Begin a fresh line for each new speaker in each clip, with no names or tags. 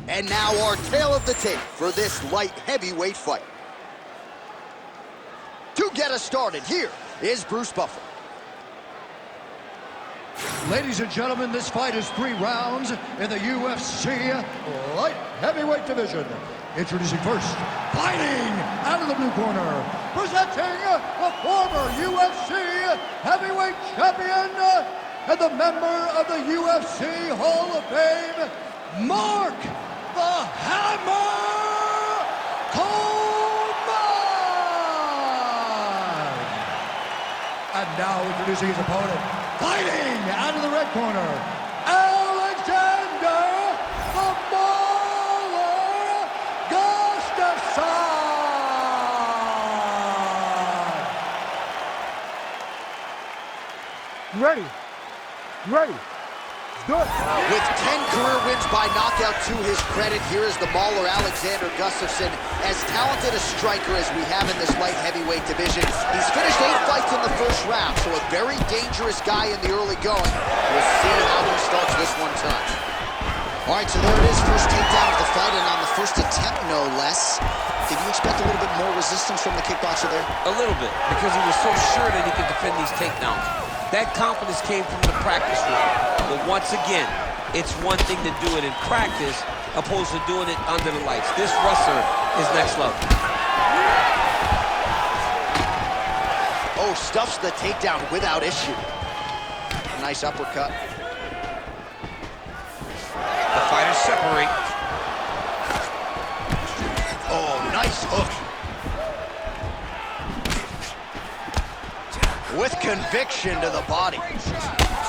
And now our tale of the tape for this light heavyweight fight. To get us started, here is Bruce Buffer.
Ladies and gentlemen, this fight is 3 rounds in the UFC light heavyweight division. Introducing first, fighting out of the blue corner, presenting the former UFC heavyweight champion and the member of the UFC Hall of Fame, Mark the Hammer Coleman! And now introducing his opponent, fighting out of the red corner, Alexander the Mauler Gusttafson!
Ready. Good.
With 10 career wins by knockout to his credit, here is the Mauler Alexander Gusttafson. As talented a striker as we have in this light heavyweight division. He's finished 8 fights in the first round, so a very dangerous guy in the early going. We'll see how he starts this one tonight. All right, so there it is, first takedown of the fight, and on the first attempt, no less. Did you expect a little bit more resistance from the kickboxer there?
A little bit, because he was so sure that he could defend these takedowns. That confidence came from the practice room. But once again, it's one thing to do it in practice opposed to doing it under the lights. This wrestler is next level.
Oh, stuffs the takedown without issue. Nice uppercut.
The fighters separate.
Oh, nice hook. With conviction to the body.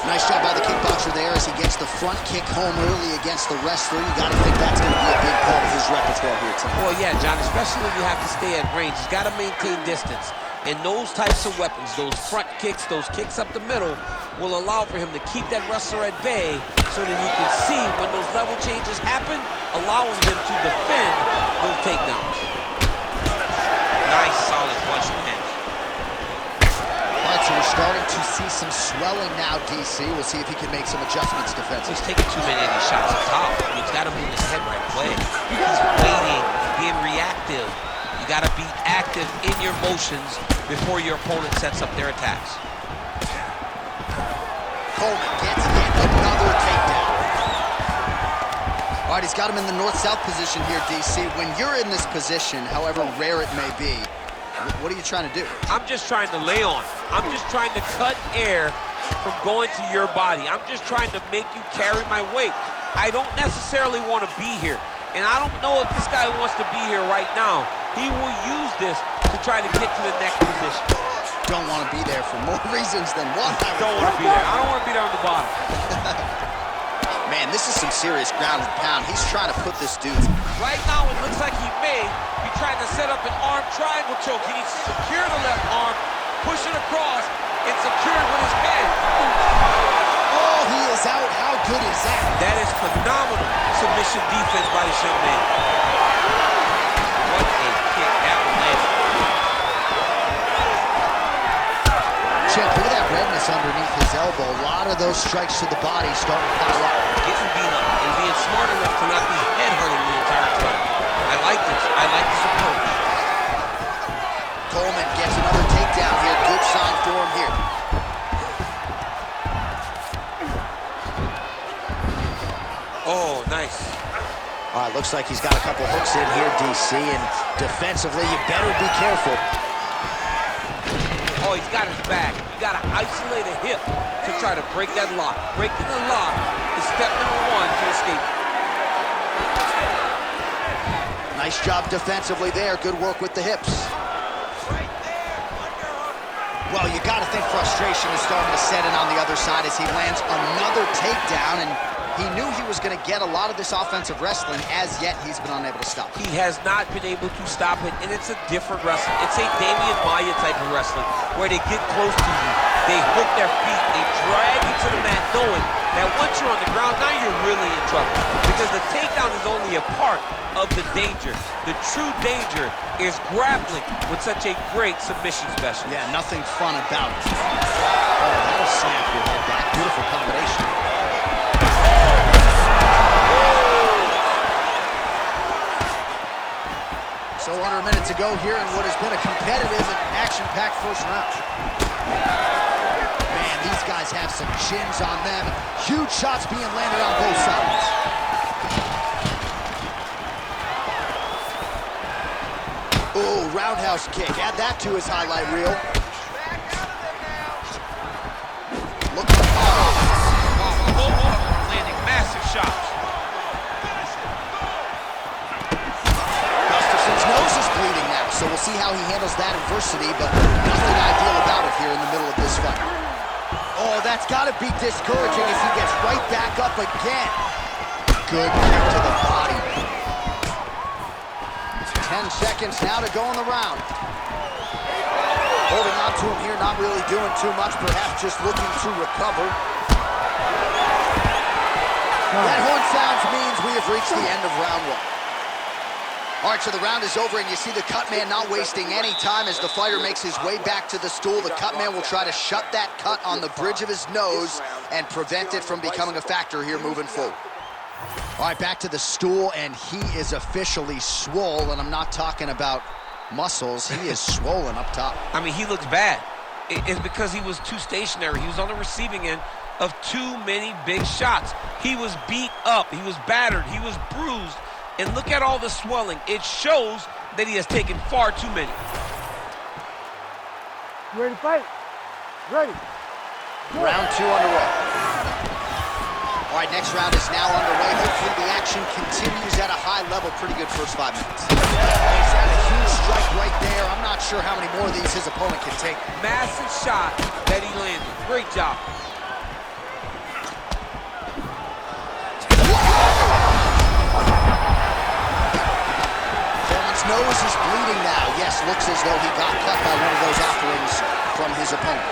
Nice job by the kickboxer there as he gets the front kick home early against the wrestler. You got to think that's going to be a big part of his repertoire here tonight.
Well, yeah, John, especially when you have to stay at range. He's got to maintain distance. And those types of weapons, those front kicks, those kicks up the middle, will allow for him to keep that wrestler at bay so that you can see when those level changes happen, allowing him to defend those takedowns. Nice, solid punch and
So we're starting to see some swelling now, DC. We'll see if he can make some adjustments defensively.
He's taking too many of these shots up top. He's got to move his head right away. He's waiting, being reactive. You got to be active in your motions before your opponent sets up their attacks.
Coleman gets yet another takedown. All right, he's got him in the north-south position here, DC. When you're in this position, however rare it may be, what are you trying to do?
I'm just trying to lay on. I'm just trying to cut air from going to your body. I'm just trying to make you carry my weight. I don't necessarily want to be here. And I don't know if this guy wants to be here right now. He will use this to try to get to the next position.
Don't want to be there for more reasons than one.
Don't want to be there. I don't want to be there on the bottom.
Man, this is some serious ground and pound. He's trying to put this dude.
Right now, it looks like he may be trying to set up an arm triangle choke. He needs to secure the left arm, push it across, and secure it with his head.
Oh, he is out. How good is that?
That is phenomenal submission defense by this young man. What a kick that one landed.
Check, look at that redness underneath his elbow. A lot of those strikes to the body starting to pile up.
Getting beat up and being smart enough to not be head hurting the entire time. I like this. I like this approach.
Coleman gets another takedown here. Good sign for him here.
Oh, nice.
All right, looks like he's got a couple hooks in here, DC, and defensively, you better be careful.
Oh, he's got his back. You got to isolate a hip to try to break that lock. Breaking the lock is step number 1 to escape.
Nice job defensively there. Good work with the hips. Well, you got to think frustration is starting to set in on the other side as he lands another takedown, and he knew he was going to get a lot of this offensive wrestling. As yet, he's been unable to stop.
He has not been able to stop it, and it's a different wrestling. It's a Damian Maia type of wrestling, where they get close to you, they hook their feet, they drag you to the mat, knowing that once you're on the ground, now you're really in trouble. Because the takedown is only a part of the danger. The true danger is grappling with such a great submission specialist.
Yeah, nothing fun about it. Oh, that'll snap your head back. Beautiful combination. go here in what has been a competitive and action-packed first round. Man, these guys have some chins on them. Huge shots being landed on both sides. Oh, roundhouse kick. Add that to his highlight reel. Look at
landing massive shots.
Gusttafson's nose is bleeding now, so we'll see how he handles that adversity, but nothing ideal about it here in the middle of this fight. Oh, that's got to be discouraging as he gets right back up again. Good kick to the body. 10 seconds now to go in the round. Holding on to him here, not really doing too much, perhaps just looking to recover. That horn sounds means we have reached the end of round one. All right, so the round is over, and you see the cut man not wasting any time as the fighter makes his way back to the stool. The cut man will try to shut that cut on the bridge of his nose and prevent it from becoming a factor here moving forward. All right, back to the stool, and he is officially swole, and I'm not talking about muscles. He is swollen up top.
I mean, he looks bad. It's because he was too stationary. He was on the receiving end of too many big shots. He was beat up. He was battered. He was bruised. And look at all the swelling. It shows that he has taken far too many.
You ready to fight? Ready.
Round two underway. All right, next round is now underway. Hopefully the action continues at a high level. Pretty good first 5 minutes. He's had a huge strike right there. I'm not sure how many more of these his opponent can take.
Massive shot that he landed. Great job.
Coleman's nose is bleeding now. Yes, looks as though he got cut by one of those offerings from his opponent.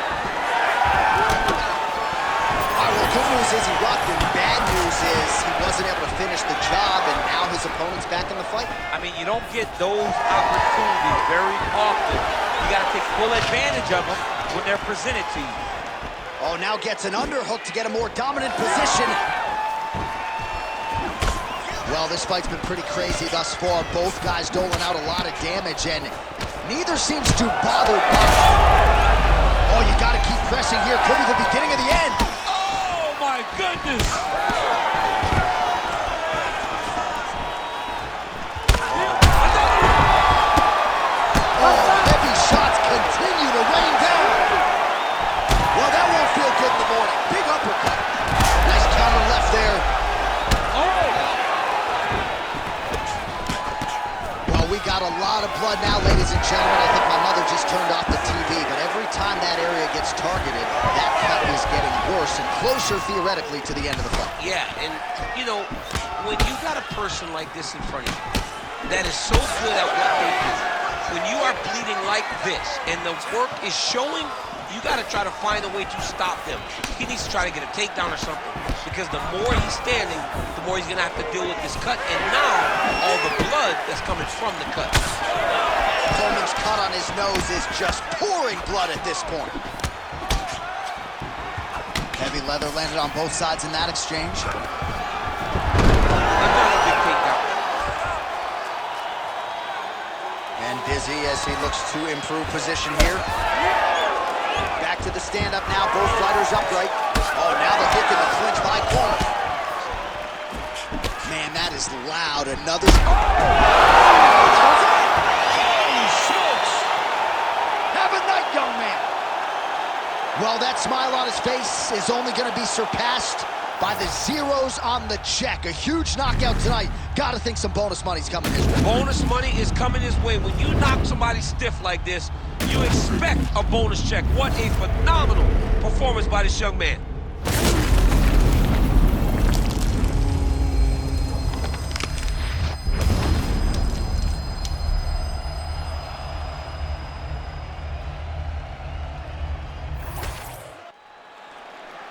Well, good news is he rocked him. Bad news is he wasn't able to finish the job, and now his opponent's back in the fight.
I mean, you don't get those opportunities very often. You got to take full advantage of them when they're presented to you.
Oh, now gets an underhook to get a more dominant position. Well, this fight's been pretty crazy thus far. Both guys doling out a lot of damage, and neither seems too bothered by it. Oh, you got to keep pressing here. Could be the beginning of the end.
My goodness!
Oh, heavy shots continue to rain down. Well, that won't feel good in the morning. Big uppercut. Nice counter left there. Well, we got a lot of blood now, ladies and gentlemen. I think my mother just turned off the TV, but every time that area gets targeted, that cut is getting worse and closer, theoretically, to the end of the fight.
Yeah, and, you know, when you got a person like this in front of you that is so good at what they do, when you are bleeding like this and the work is showing, you got to try to find a way to stop him. He needs to try to get a takedown or something, because the more he's standing, the more he's going to have to deal with this cut, and now all the blood that's coming from the cut.
Coleman's cut on his nose is just pouring blood at this point. Heavy leather landed on both sides in that exchange.
Another big takedown.
And dizzy as he looks to improve position here. Back to the stand-up now, both fighters upright. Oh, now the hook in the clinch by Coleman. Man, that is loud. Another... Well, that smile on his face is only going to be surpassed by the zeros on the check. A huge knockout tonight. Got to think some bonus money's coming his way.
Bonus money is coming his way. When you knock somebody stiff like this, you expect a bonus check. What a phenomenal performance by this young man.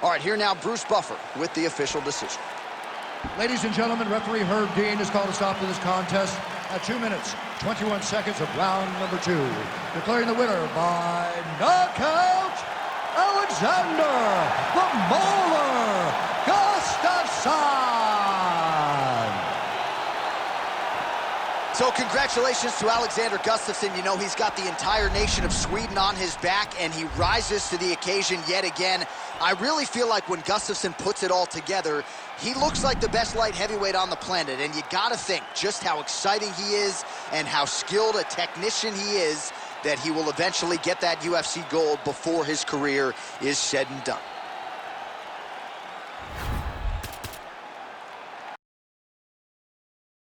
All right, here now, Bruce Buffer with the official decision.
Ladies and gentlemen, referee Herb Dean has called a stop to this contest at 2 minutes, 21 seconds of round number 2. Declaring the winner by knockout, Alexander the Mauler Gusttafson.
So congratulations to Alexander Gustafson. You know, he's got the entire nation of Sweden on his back, and he rises to the occasion yet again. I really feel like when Gustafson puts it all together, he looks like the best light heavyweight on the planet, and you gotta think just how exciting he is and how skilled a technician he is that he will eventually get that UFC gold before his career is said and done.